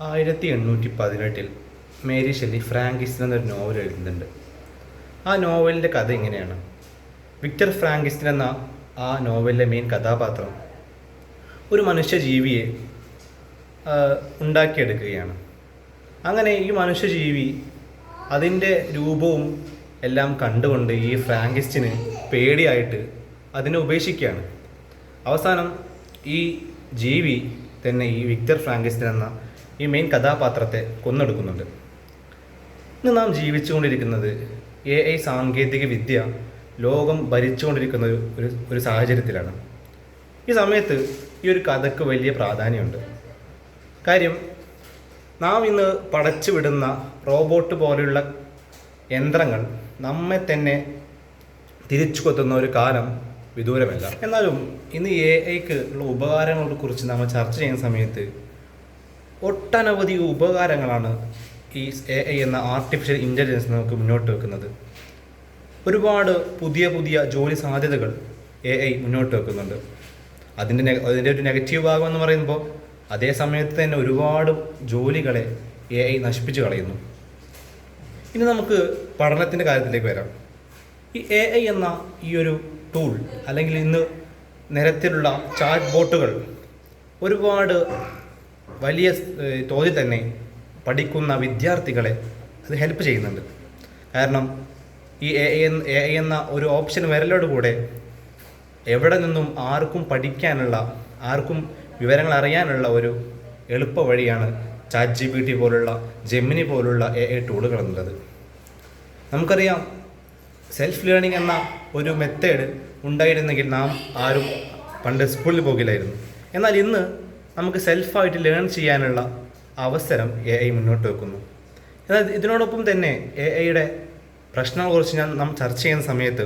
1818 Mary Shelley ഫ്രാങ്കിസ്റ്റൻ എന്നൊരു novel എഴുതുന്നുണ്ട്. ആ നോവലിൻ്റെ കഥ ഇങ്ങനെയാണ്. വിക്ടർ ഫ്രാങ്കിസ്റ്റൻ എന്ന ആ നോവലിലെ മെയിൻ കഥാപാത്രം ഒരു മനുഷ്യജീവിയെ ഉണ്ടാക്കിയെടുക്കുകയാണ്. അങ്ങനെ ഈ മനുഷ്യജീവി അതിൻ്റെ രൂപവും എല്ലാം കണ്ടുകൊണ്ട് ഈ ഫ്രാങ്കിസ്റ്റിന് പേടിയായിട്ട് അതിനെ ഉപേക്ഷിക്കുകയാണ്. അവസാനം ഈ ജീവി തന്നെ ഈ വിക്ടർ ഫ്രാങ്കിസ്റ്റൻ എന്ന ഈ മെയിൻ കഥാപാത്രത്തെ കൊന്നെടുക്കുന്നുണ്ട്. ഇന്ന് നാം ജീവിച്ചുകൊണ്ടിരിക്കുന്നത് AI സാങ്കേതിക വിദ്യ ലോകം ഭരിച്ചുകൊണ്ടിരിക്കുന്ന ഒരു സാഹചര്യത്തിലാണ്. ഈ സമയത്ത് ഈ ഒരു കഥയ്ക്ക് വലിയ പ്രാധാന്യമുണ്ട്. കാര്യം നാം ഇന്ന് പടച്ചു വിടുന്ന റോബോട്ട് പോലെയുള്ള യന്ത്രങ്ങൾ നമ്മെ തന്നെ തിരിച്ചു കൊത്തുന്ന ഒരു കാലം വിദൂരമല്ല. എന്നാലും ഇന്ന് AIക്ക് ഉള്ള ഉപകാരങ്ങളെ കുറിച്ച് നമ്മൾ ചർച്ച ചെയ്യുന്ന സമയത്ത് ഒട്ടനവധി ഉപകാരങ്ങളാണ് ഈ AI എന്ന ആർട്ടിഫിഷ്യൽ ഇൻ്റലിജൻസ് നമുക്ക് മുന്നോട്ട് വെക്കുന്നത്. ഒരുപാട് പുതിയ പുതിയ ജോലി സാധ്യതകൾ AI മുന്നോട്ട് വെക്കുന്നുണ്ട്. അതിൻ്റെ ഒരു നെഗറ്റീവ് ഭാഗം എന്ന് പറയുമ്പോൾ അതേ സമയത്ത് തന്നെ ഒരുപാട് ജോലികളെ AI നശിപ്പിച്ച് കളയുന്നു. ഇനി നമുക്ക് പഠനത്തിൻ്റെ കാര്യത്തിലേക്ക് വരാം. ഈ AI എന്ന ഈ ഒരു ടൂൾ അല്ലെങ്കിൽ ഇന്ന് നിരത്തിലുള്ള ചാറ്റ് ബോട്ടുകൾ ഒരുപാട് വലിയ തോതിൽ തന്നെ പഠിക്കുന്ന വിദ്യാർത്ഥികളെ അത് ഹെൽപ്പ് ചെയ്യുന്നുണ്ട്. കാരണം ഈ AI എന്ന ഒരു ഓപ്ഷൻ വരലോടുകൂടെ എവിടെ നിന്നും ആർക്കും പഠിക്കാനുള്ള, ആർക്കും വിവരങ്ങൾ അറിയാനുള്ള ഒരു എളുപ്പ വഴിയാണ് ChatGPT പോലുള്ള, ജെമിനി പോലുള്ള AI ടൂളുകൾ എന്നുള്ളത്. നമുക്കറിയാം, സെൽഫ് ലേണിംഗ് എന്ന ഒരു മെത്തേഡ് ഉണ്ടായിരുന്നെങ്കിൽ നാം ആരും പണ്ട് സ്കൂളിൽ പോകില്ലായിരുന്നു. എന്നാൽ ഇന്ന് നമുക്ക് സെൽഫായിട്ട് ലേൺ ചെയ്യാനുള്ള അവസരം AI മുന്നോട്ട് വെക്കുന്നു. എന്നാൽ ഇതിനോടൊപ്പം തന്നെ AIയുടെ പ്രശ്നങ്ങളെക്കുറിച്ച് നാം ചർച്ച ചെയ്യുന്ന സമയത്ത്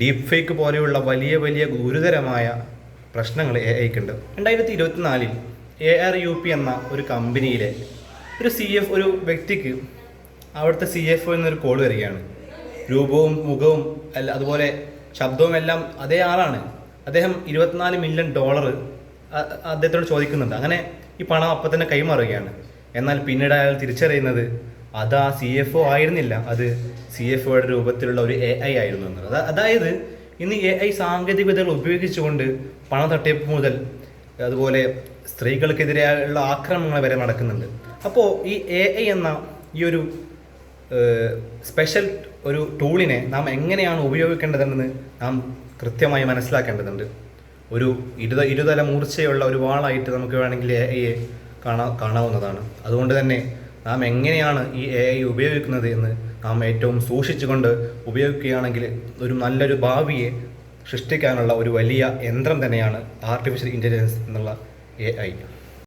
ഡീപ്പ് ഫേക്ക് പോലെയുള്ള വലിയ വലിയ ഗുരുതരമായ പ്രശ്നങ്ങൾ AIക്കുണ്ട്. 2024 ARUP എന്ന ഒരു കമ്പനിയിലെ ഒരു വ്യക്തിക്ക് അവിടുത്തെ CFO എന്നൊരു കോൾ വരികയാണ്. രൂപവും മുഖവും അതുപോലെ ശബ്ദവും എല്ലാം അതേ ആളാണ്. അദ്ദേഹം $24 മില്യൺ അദ്ദേഹത്തോട് ചോദിക്കുന്നുണ്ട്. അങ്ങനെ ഈ പണം അപ്പം തന്നെ കൈമാറുകയാണ്. എന്നാൽ പിന്നീട് അയാൾ തിരിച്ചറിയുന്നത് അത് ആ CFO ആയിരുന്നില്ല, അത് CFOയുടെ രൂപത്തിലുള്ള ഒരു AI ആയിരുന്നു എന്നത്. അതായത് ഇന്ന് AI സാങ്കേതികവിദ്യകൾ ഉപയോഗിച്ചുകൊണ്ട് പണം തട്ടിപ്പ് മുതൽ അതുപോലെ സ്ത്രീകൾക്കെതിരെയുള്ള ആക്രമണങ്ങൾ വരെ നടക്കുന്നുണ്ട്. അപ്പോൾ ഈ AI എന്ന ഈ ഒരു സ്പെഷ്യൽ ഒരു ടൂളിനെ നാം എങ്ങനെയാണ് ഉപയോഗിക്കേണ്ടതെന്ന് നാം കൃത്യമായി മനസ്സിലാക്കേണ്ടതുണ്ട്. ഒരു ഇരുതല മൂർച്ചയുള്ള ഒരു വാളായിട്ട് നമുക്ക് വേണമെങ്കിൽ AIയെ കാണാവുന്നതാണ്. അതുകൊണ്ട് തന്നെ നാം എങ്ങനെയാണ് ഈ AI ഉപയോഗിക്കുന്നത് എന്ന് നാം ഏറ്റവും സൂക്ഷിച്ചുകൊണ്ട് ഉപയോഗിക്കുകയാണെങ്കിൽ ഒരു നല്ലൊരു ഭാവിയെ സൃഷ്ടിക്കാനുള്ള ഒരു വലിയ യന്ത്രം തന്നെയാണ് ആർട്ടിഫിഷ്യൽ ഇൻ്റലിജൻസ് എന്നുള്ള AI.